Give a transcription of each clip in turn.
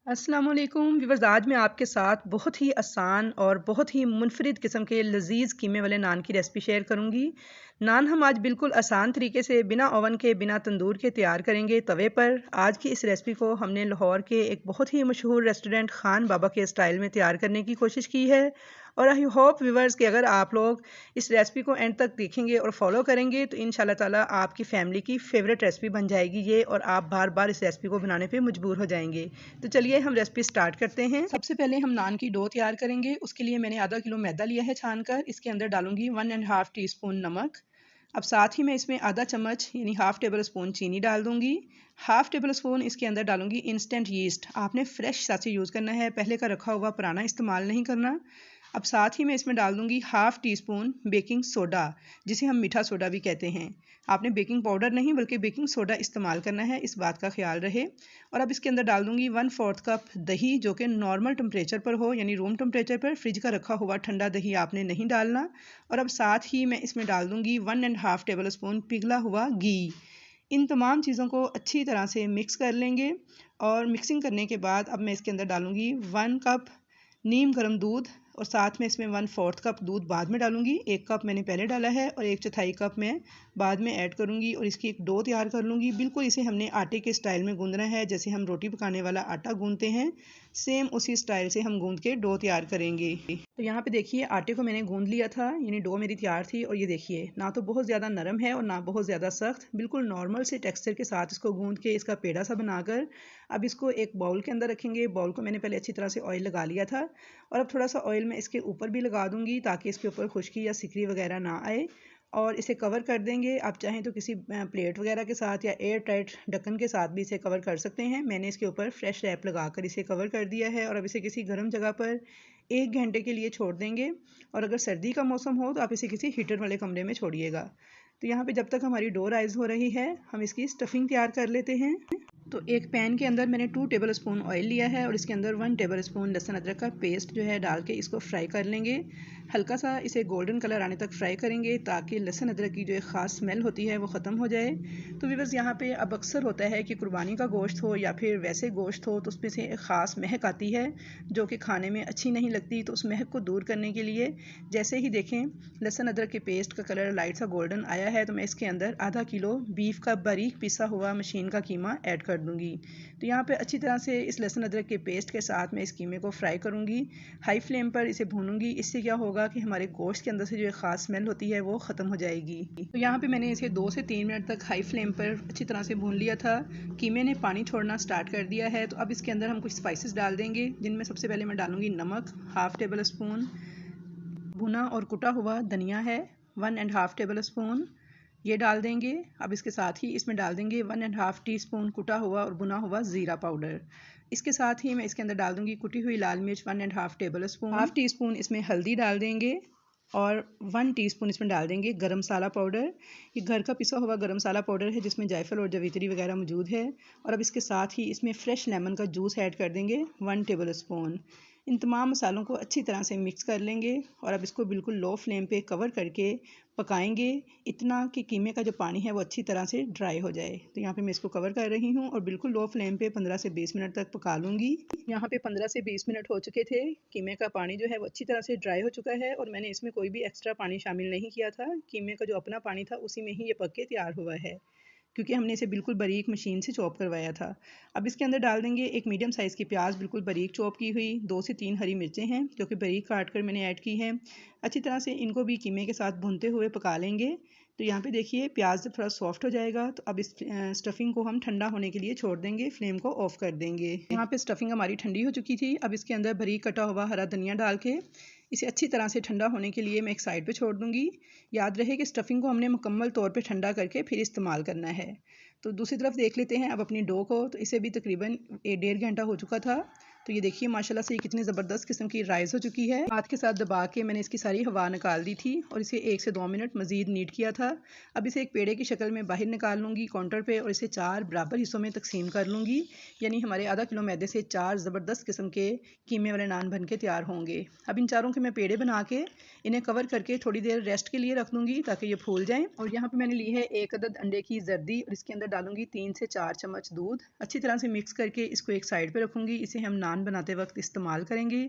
अस्सलामुअलैकुम व्यूअर्स, आज मैं आपके साथ बहुत ही आसान और बहुत ही मुनफरिद किस्म के लजीज़ कीमे वाले नान की रेसिपी शेयर करूंगी। नान हम आज बिल्कुल आसान तरीके से बिना ओवन के बिना तंदूर के तैयार करेंगे तवे पर। आज की इस रेसिपी को हमने लाहौर के एक बहुत ही मशहूर रेस्टोरेंट खान बाबा के स्टाइल में तैयार करने की कोशिश की है। और आई होप व्यूअर्स कि अगर आप लोग इस रेसिपी को एंड तक देखेंगे और फॉलो करेंगे तो इंशाल्लाह ताला आपकी फैमिली की फेवरेट रेसिपी बन जाएगी ये, और आप बार बार इस रेसिपी को बनाने पे मजबूर हो जाएंगे। तो चलिए हम रेसिपी स्टार्ट करते हैं। सबसे पहले हम नान की डो तैयार करेंगे। उसके लिए मैंने आधा किलो मैदा लिया है छान कर। इसके अंदर डालूंगी 1.5 टीस्पून नमक। अब साथ ही मैं इसमें आधा चम्मच यानी हाफ टेबल स्पून चीनी डाल दूंगी। हाफ टेबल स्पून इसके अंदर डालूंगी इंस्टेंट यीस्ट। आपने फ्रेश साथ यूज़ करना है, पहले का रखा हुआ पुराना इस्तेमाल नहीं करना। अब साथ ही मैं इसमें डाल दूंगी half tea spoon baking soda, जिसे हम मीठा सोडा भी कहते हैं। आपने बेकिंग पाउडर नहीं बल्कि बेकिंग सोडा इस्तेमाल करना है, इस बात का ख्याल रहे। और अब इसके अंदर डाल दूंगी 1/4 कप दही, जो कि नॉर्मल टेम्परेचर पर हो यानी रूम टेम्परेचर पर। फ्रिज का रखा हुआ ठंडा दही आपने नहीं डालना। और अब साथ ही मैं इसमें डाल दूंगी 1.5 टेबल स्पून पिघला हुआ घी। इन तमाम चीज़ों को अच्छी तरह से मिक्स कर लेंगे। और मिक्सिंग करने के बाद अब मैं इसके अंदर डालूंगी 1 कप नीम गर्म दूध, और साथ में इसमें 1/4 कप दूध बाद में डालूंगी। 1 कप मैंने पहले डाला है और 1/4 कप मैं बाद में ऐड करूंगी। और इसकी एक डो तैयार कर लूँगी। बिल्कुल इसे हमने आटे के स्टाइल में गूंदना है, जैसे हम रोटी पकाने वाला आटा गूंदते हैं, सेम उसी स्टाइल से हम गूंद के डो तैयार करेंगे। तो यहाँ पे देखिए आटे को मैंने गूंद लिया था, यानी डो मेरी तैयार थी। और ये देखिए ना तो बहुत ज़्यादा नरम है और ना बहुत ज़्यादा सख्त, बिल्कुल नॉर्मल से टेक्सचर के साथ इसको गूंद के इसका पेड़ा सा बनाकर अब इसको एक बाउल के अंदर रखेंगे। बाउल को मैंने पहले अच्छी तरह से ऑयल लगा लिया था, और अब थोड़ा सा ऑयल मैं इसके ऊपर भी लगा दूंगी ताकि इसके ऊपर खुश्की या सिकरी वगैरह ना आए। और इसे कवर कर देंगे। आप चाहें तो किसी प्लेट वगैरह के साथ या एयर टाइट ढक्कन के साथ भी इसे कवर कर सकते हैं। मैंने इसके ऊपर फ्रेश रैप लगाकर इसे कवर कर दिया है। और अब इसे किसी गर्म जगह पर 1 घंटे के लिए छोड़ देंगे। और अगर सर्दी का मौसम हो तो आप इसे किसी हीटर वाले कमरे में छोड़िएगा। तो यहाँ पे जब तक हमारी डो राइज हो रही है हम इसकी स्टफिंग तैयार कर लेते हैं। तो एक पैन के अंदर मैंने 2 टेबल स्पून ऑयल लिया है और इसके अंदर 1 टेबल स्पून लहसुन अदरक का पेस्ट जो है डाल के इसको फ्राई कर लेंगे। हल्का सा इसे गोल्डन कलर आने तक फ्राई करेंगे ताकि लहसुन अदरक की जो एक ख़ास स्मेल होती है वो ख़त्म हो जाए। तो व्यूअर्स यहाँ पे अब अक्सर होता है कि कुर्बानी का गोश्त हो या फिर वैसे गोश्त हो तो उसमें से एक ख़ास महक आती है जो कि खाने में अच्छी नहीं लगती। तो उस महक को दूर करने के लिए जैसे ही देखें लहसुन अदरक के पेस्ट का कलर लाइट सा गोल्डन आया है तो मैं इसके अंदर आधा किलो बीफ का बारीक पिसा हुआ मशीन का कीमा ऐड कर दूंगी। तो यहाँ पे अच्छी तरह से इस लहसुन अदरक के पेस्ट के साथ मैं इस कीमे को फ्राई करूँगी। हाई फ्लेम पर इसे भूनूंगी। इससे क्या होगा कि हमारे गोश्त के अंदर से जो एक ख़ास स्मेल होती है वो ख़त्म हो जाएगी। तो यहाँ पे मैंने इसे 2 से 3 मिनट तक हाई फ्लेम पर अच्छी तरह से भून लिया था। कीमे ने पानी छोड़ना स्टार्ट कर दिया है। तो अब इसके अंदर हम कुछ स्पाइसेस डाल देंगे, जिनमें सबसे पहले मैं डालूंगी नमक हाफ टेबल स्पून, भुना और कुटा हुआ धनिया है 1.5 टेबल स्पून, ये डाल देंगे। अब इसके साथ ही इसमें डाल देंगे 1.5 टीस्पून कुटा हुआ और भुना हुआ ज़ीरा पाउडर। इसके साथ ही मैं इसके अंदर डाल दूंगी कुटी हुई लाल मिर्च 1.5 table spoon, half tea spoon इसमें हल्दी डाल देंगे और 1 टीस्पून इसमें डाल देंगे गरम मसाला पाउडर। ये घर का पिसा हुआ गरम मसाला पाउडर है जिसमें जायफल और जवित्री वगैरह मौजूद है। और अब इसके साथ ही इसमें फ्रेश लेमन का जूस ऐड कर देंगे 1 टेबल स्पून। इन तमाम मसालों को अच्छी तरह से मिक्स कर लेंगे और अब इसको बिल्कुल लो फ्लेम पे कवर करके पकाएंगे, इतना कि कीमे का जो पानी है वो अच्छी तरह से ड्राई हो जाए। तो यहाँ पे मैं इसको कवर कर रही हूँ और बिल्कुल लो फ्लेम पे 15 से 20 मिनट तक पका लूँगी। यहाँ पे 15 से 20 मिनट हो चुके थे। कीमे का पानी जो है वो अच्छी तरह से ड्राई हो चुका है और मैंने इसमें कोई भी एक्स्ट्रा पानी शामिल नहीं किया था। कीमे का जो अपना पानी था उसी में ही ये पक के तैयार हुआ है, क्योंकि हमने इसे बिल्कुल बारीक मशीन से चॉप करवाया था। अब इसके अंदर डाल देंगे एक मीडियम साइज़ की प्याज बिल्कुल बारीक चॉप की हुई, 2 से 3 हरी मिर्चें हैं जो कि बारीक काट कर मैंने ऐड की हैं। अच्छी तरह से इनको भी कीमे के साथ भूनते हुए पका लेंगे। तो यहाँ पे देखिए प्याज जब थोड़ा सॉफ्ट हो जाएगा तो अब इस स्टफिंग को हम ठंडा होने के लिए छोड़ देंगे, फ्लेम को ऑफ कर देंगे। यहाँ पे स्टफिंग हमारी ठंडी हो चुकी थी। अब इसके अंदर बारीक कटा हुआ हरा धनिया डाल के इसे अच्छी तरह से ठंडा होने के लिए मैं एक साइड पे छोड़ दूँगी। याद रहे कि स्टफिंग को हमने मुकम्मल तौर पे ठंडा करके फिर इस्तेमाल करना है। तो दूसरी तरफ देख लेते हैं अब अपनी डो को। तो इसे भी तकरीबन 1.5 घंटा हो चुका था तो ये देखिए माशाल्लाह से ये कितनी ज़बरदस्त किस्म की राइस हो चुकी है। हाथ के साथ दबा के मैंने इसकी सारी हवा निकाल दी थी और इसे 1 से 2 मिनट मज़ीद नीट किया था। अब इसे एक पेड़े की शक्ल में बाहर निकाल लूँगी काउंटर पे और इसे 4 बराबर हिस्सों में तकसीम कर लूँगी। यानी हमारे आधा किलो मैदे से 4 ज़बरदस्त किस्म के कीमे वाले नान बन के तैयार होंगे। अब इन चारों के मैं पेड़े बना के इन्हें कवर करके थोड़ी देर रेस्ट के लिए रख दूँगी ताकि ये फूल जाएँ। और यहाँ पर मैंने ली है 1 अदद अंडे की जर्दी और इसके अंदर डालूँगी 3 से 4 चम्मच दूध। अच्छी तरह से मिक्स करके इसको एक साइड पर रखूँगी। इसे हम नान बनाते वक्त इस्तेमाल करेंगे।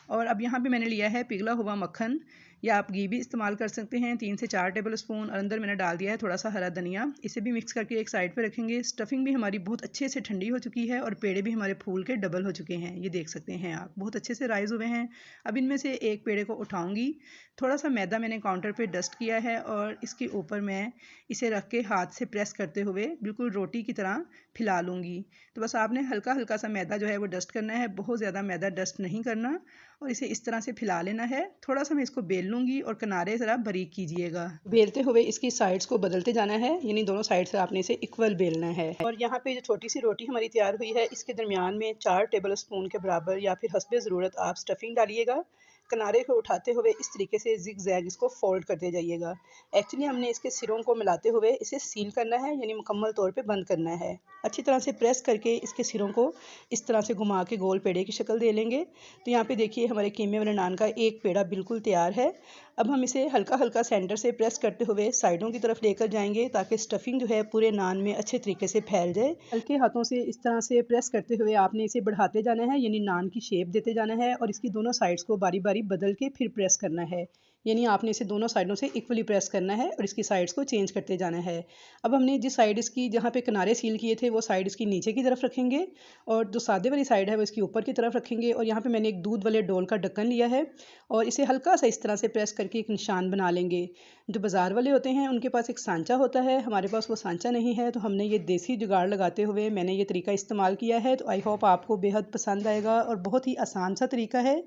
और अब यहाँ पे मैंने लिया है पिघला हुआ मक्खन या आप घी भी इस्तेमाल कर सकते हैं, 3 से 4 टेबल स्पून। और अंदर मैंने डाल दिया है थोड़ा सा हरा धनिया। इसे भी मिक्स करके एक साइड पे रखेंगे। स्टफिंग भी हमारी बहुत अच्छे से ठंडी हो चुकी है और पेड़े भी हमारे फूल के डबल हो चुके हैं। ये देख सकते हैं आप, बहुत अच्छे से राइज हुए हैं। अब इनमें से एक पेड़े को उठाऊंगी। थोड़ा सा मैदा मैंने काउंटर पे डस्ट किया है और इसके ऊपर मैं इसे रख के हाथ से प्रेस करते हुए बिल्कुल रोटी की तरह फैला लूँगी। तो बस आपने हल्का हल्का सा मैदा जो है वो डस्ट करना है, बहुत ज़्यादा मैदा डस्ट नहीं करना। और इसे इस तरह से फैला लेना है। थोड़ा सा मैं इसको बेल लूँगी और किनारे ज़रा बारीक कीजिएगा। बेलते हुए इसकी साइड्स को बदलते जाना है, यानी दोनों साइड से आपने इसे इक्वल बेलना है। और यहाँ पे जो छोटी सी रोटी हमारी तैयार हुई है, इसके दरमियान में 4 टेबल स्पून के बराबर या फिर हस्बे ज़रूरत आप स्टफिंग डालिएगा। किनारे को उठाते हुए इस तरीके से जिग जैग इसको फोल्ड करते जाइएगा। एक्चुअली हमने इसके सिरों को मिलाते हुए इसे सील करना है, यानी मुकम्मल तौर पे बंद करना है। अच्छी तरह से प्रेस करके इसके सिरों को इस तरह से घुमा के गोल पेड़े की शक्ल दे लेंगे। तो यहाँ पे देखिए हमारे कीमे वाले नान का एक पेड़ा बिल्कुल तैयार है। अब हम इसे हल्का हल्का सेंटर से प्रेस करते हुए साइडों की तरफ लेकर जाएंगे ताकि स्टफिंग जो है पूरे नान में अच्छे तरीके से फैल जाए। हल्के हाथों से इस तरह से प्रेस करते हुए आपने इसे बढ़ाते जाना है, यानी नान की शेप देते जाना है। और इसकी दोनों साइड्स को बारी बारी बदल के फिर प्रेस करना है, यानी आपने इसे दोनों साइडों से इक्वली प्रेस करना है और इसकी साइड्स को चेंज करते जाना है। अब हमने जिस साइड इसकी जहाँ पे किनारे सील किए थे वो साइड इसकी नीचे की तरफ रखेंगे और जो सादे वाली साइड है वो इसकी ऊपर की तरफ रखेंगे। और यहाँ पे मैंने एक दूध वाले डोल का ढक्कन लिया है और इसे हल्का सा इस तरह से प्रेस करके एक निशान बना लेंगे। जो बाज़ार वाले होते हैं उनके पास एक सांचा होता है, हमारे पास वो सांचा नहीं है, तो हमने ये देसी जुगाड़ लगाते हुए मैंने ये तरीका इस्तेमाल किया है। तो आई होप आपको बेहद पसंद आएगा और बहुत ही आसान सा तरीका है।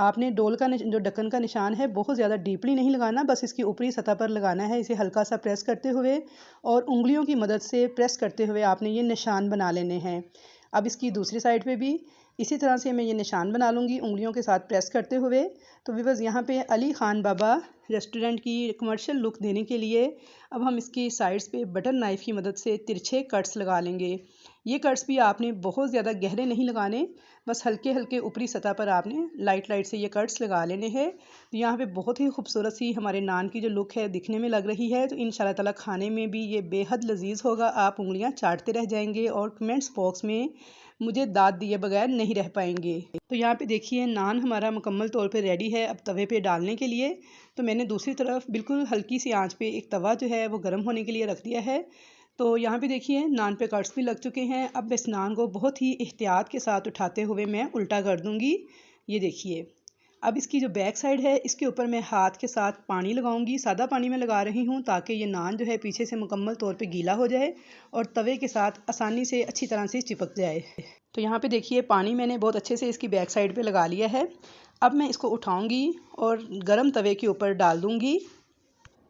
आपने डोल का जो ढक्कन का निशान है बहुत ज़्यादा डीपली नहीं लगाना, बस इसकी ऊपरी सतह पर लगाना है। इसे हल्का सा प्रेस करते हुए और उंगलियों की मदद से प्रेस करते हुए आपने ये निशान बना लेने हैं। अब इसकी दूसरी साइड पे भी इसी तरह से मैं ये निशान बना लूँगी उंगलियों के साथ प्रेस करते हुए। तो व्यूअर्स यहाँ पे अली खान बाबा रेस्टोरेंट की कमर्शियल लुक देने के लिए अब हम इसकी साइड्स पे बटर नाइफ़ की मदद से तिरछे कट्स लगा लेंगे। ये कट्स भी आपने बहुत ज़्यादा गहरे नहीं लगाने, बस हल्के हल्के ऊपरी सतह पर आपने लाइट लाइट से ये कट्स लगा लेने हैं। तो यहाँ पे बहुत ही खूबसूरत सी हमारे नान की जो लुक है दिखने में लग रही है। तो इंशाल्लाह ताला खाने में भी ये बेहद लजीज होगा। आप उंगलियाँ चाटते रह जाएंगे और कमेंट्स बॉक्स में मुझे दाद दिए बगैर नहीं रह पाएंगे। तो यहाँ पे देखिए नान हमारा मुकम्मल तौर पे रेडी है अब तवे पे डालने के लिए। तो मैंने दूसरी तरफ बिल्कुल हल्की सी आंच पे एक तवा जो है वो गर्म होने के लिए रख दिया है। तो यहाँ पे देखिए नान पे कट्स भी लग चुके हैं। अब इस नान को बहुत ही एहतियात के साथ उठाते हुए मैं उल्टा कर दूँगी। ये देखिए अब इसकी जो बैक साइड है इसके ऊपर मैं हाथ के साथ पानी लगाऊंगी। सादा पानी में लगा रही हूँ ताकि ये नान जो है पीछे से मुकम्मल तौर पे गीला हो जाए और तवे के साथ आसानी से अच्छी तरह से चिपक जाए। तो यहाँ पे देखिए पानी मैंने बहुत अच्छे से इसकी बैक साइड पे लगा लिया है। अब मैं इसको उठाऊंगी और गरम तवे के ऊपर डाल दूँगी।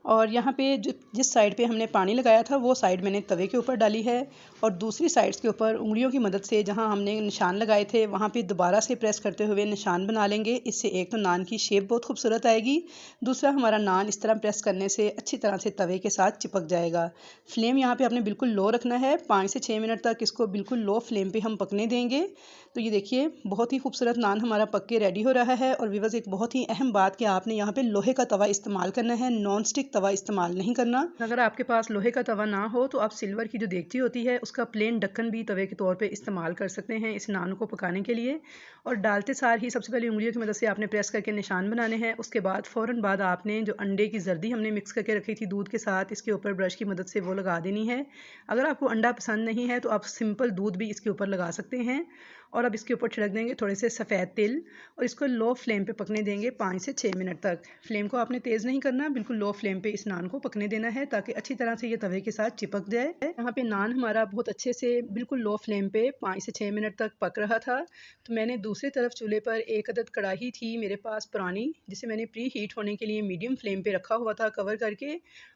और यहाँ पे जिस साइड पे हमने पानी लगाया था वो साइड मैंने तवे के ऊपर डाली है और दूसरी साइड्स के ऊपर उंगलियों की मदद से जहाँ हमने निशान लगाए थे वहाँ पे दोबारा से प्रेस करते हुए निशान बना लेंगे। इससे एक तो नान की शेप बहुत खूबसूरत आएगी, दूसरा हमारा नान इस तरह प्रेस करने से अच्छी तरह से तवे के साथ चिपक जाएगा। फ्लेम यहाँ पर आपने बिल्कुल लो रखना है, 5 से 6 मिनट तक इसको बिल्कुल लो फ्लेम पर हम पकने देंगे। तो ये देखिए बहुत ही खूबसूरत नान हमारा पक के रेडी हो रहा है। और व्यूअर्स एक बहुत ही अहम बात कि आपने यहाँ पे लोहे का तवा इस्तेमाल करना है, नॉन स्टिक तवा इस्तेमाल नहीं करना। अगर आपके पास लोहे का तवा ना हो तो आप सिल्वर की जो देगची होती है उसका प्लेन ढक्कन भी तवे के तौर पे इस्तेमाल कर सकते हैं इस नान को पकाने के लिए। और डालते सार ही सबसे पहले उंगलियों की मदद से आपने प्रेस करके निशान बनाने हैं। उसके बाद फ़ौरन बाद आपने जो अंडे की जर्दी हमने मिक्स करके रखी थी दूध के साथ, इसके ऊपर ब्रश की मदद से वो लगा देनी है। अगर आपको अंडा पसंद नहीं है तो आप सिंपल दूध भी इसके ऊपर लगा सकते हैं। और अब इसके ऊपर छिड़क देंगे थोड़े से सफ़ेद तिल और इसको लो फ्लेम पे पकने देंगे 5 से 6 मिनट तक। फ्लेम को आपने तेज़ नहीं करना, बिल्कुल लो फ्लेम पे इस नान को पकने देना है ताकि अच्छी तरह से ये तवे के साथ चिपक जाए। यहाँ पे नान हमारा बहुत अच्छे से बिल्कुल लो फ्लेम पे 5 से 6 मिनट तक पक रहा था। तो मैंने दूसरी तरफ चूल्हे पर एक अदद कढ़ाई थी मेरे पास पुरानी, जिसे मैंने प्री हीट होने के लिए मीडियम फ्लेम पे रखा हुआ था कवर करके।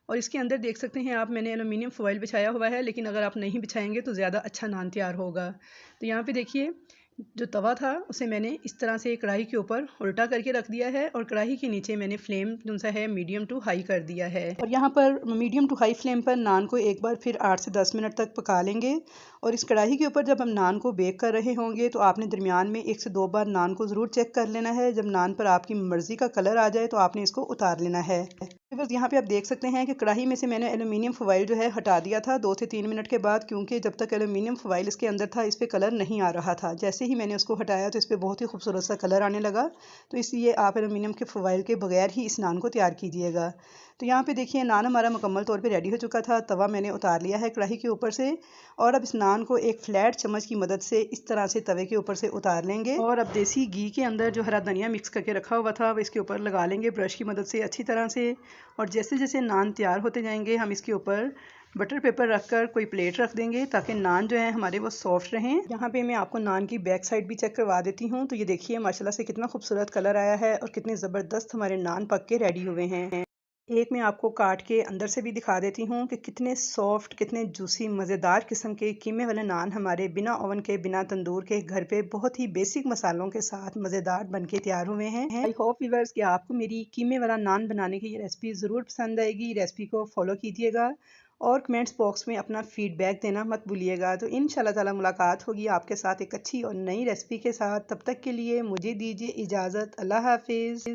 और इसके अंदर देख सकते हैं आप मैंने एलुमिनियम फॉइल बिछाया हुआ है, लेकिन अगर आप नहीं बिछाएंगे तो ज़्यादा अच्छा नान तैयार होगा। तो यहाँ पे देखिए जो तवा था उसे मैंने इस तरह से कढ़ाई के ऊपर उल्टा करके रख दिया है और कढ़ाई के नीचे मैंने फ्लेम जो सा है मीडियम टू हाई कर दिया है। और यहाँ पर मीडियम टू हाई फ्लेम पर नान को एक बार फिर 8 से 10 मिनट तक पका लेंगे। और इस कढ़ाई के ऊपर जब हम नान को बेक कर रहे होंगे तो आपने दरमियान में 1 से 2 बार नान को ज़रूर चेक कर लेना है। जब नान पर आपकी मर्ज़ी का कलर आ जाए तो आपने इसको उतार लेना है। बस यहाँ पे आप देख सकते हैं कि कढ़ाई में से मैंने एल्युमिनियम फॉइल जो है हटा दिया था 2 से 3 मिनट के बाद, क्योंकि जब तक एल्युमिनियम फॉइल इसके अंदर था इस पर कलर नहीं आ रहा था। जैसे ही मैंने उसको हटाया तो इस पर बहुत ही खूबसूरत सा कलर आने लगा। तो इसलिए आप एल्युमिनियम के फॉइल के बगैर ही इस नान को तैयार कीजिएगा। तो यहाँ पे देखिए नान हमारा मुकम्मल तौर पे रेडी हो चुका था। तवा मैंने उतार लिया है कढ़ाई के ऊपर से और अब इस नान को एक फ्लैट चम्मच की मदद से इस तरह से तवे के ऊपर से उतार लेंगे। और अब देसी घी के अंदर जो हरा धनिया मिक्स करके रखा हुआ था वो इसके ऊपर लगा लेंगे ब्रश की मदद से अच्छी तरह से। और जैसे जैसे नान तैयार होते जाएंगे हम इसके ऊपर बटर पेपर रखकर कोई प्लेट रख देंगे ताकि नान जो है हमारे वो सॉफ्ट रहें। यहाँ पे मैं आपको नान की बैक साइड भी चेक करवा देती हूँ। तो ये देखिए माशाल्लाह से कितना खूबसूरत कलर आया है और कितने ज़बरदस्त हमारे नान पक के रेडी हुए हैं। एक मैं आपको काट के अंदर से भी दिखा देती हूँ कि कितने सॉफ्ट, कितने जूसी, मज़ेदार किस्म के कीमे वाले नान हमारे बिना ओवन के, बिना तंदूर के, घर पे बहुत ही बेसिक मसालों के साथ मज़ेदार बन के तैयार हुए हैं। आई होप व्यूअर्स कि आपको मेरी कीमे वाला नान बनाने की ये रेसिपी ज़रूर पसंद आएगी। रेसिपी को फॉलो कीजिएगा और कमेंट्स बॉक्स में अपना फीडबैक देना मत भूलिएगा। तो इंशाल्लाह ताला मुलाकात होगी आपके साथ एक अच्छी और नई रेसिपी के साथ। तब तक के लिए मुझे दीजिए इजाज़त। अल्लाह हाफिज़।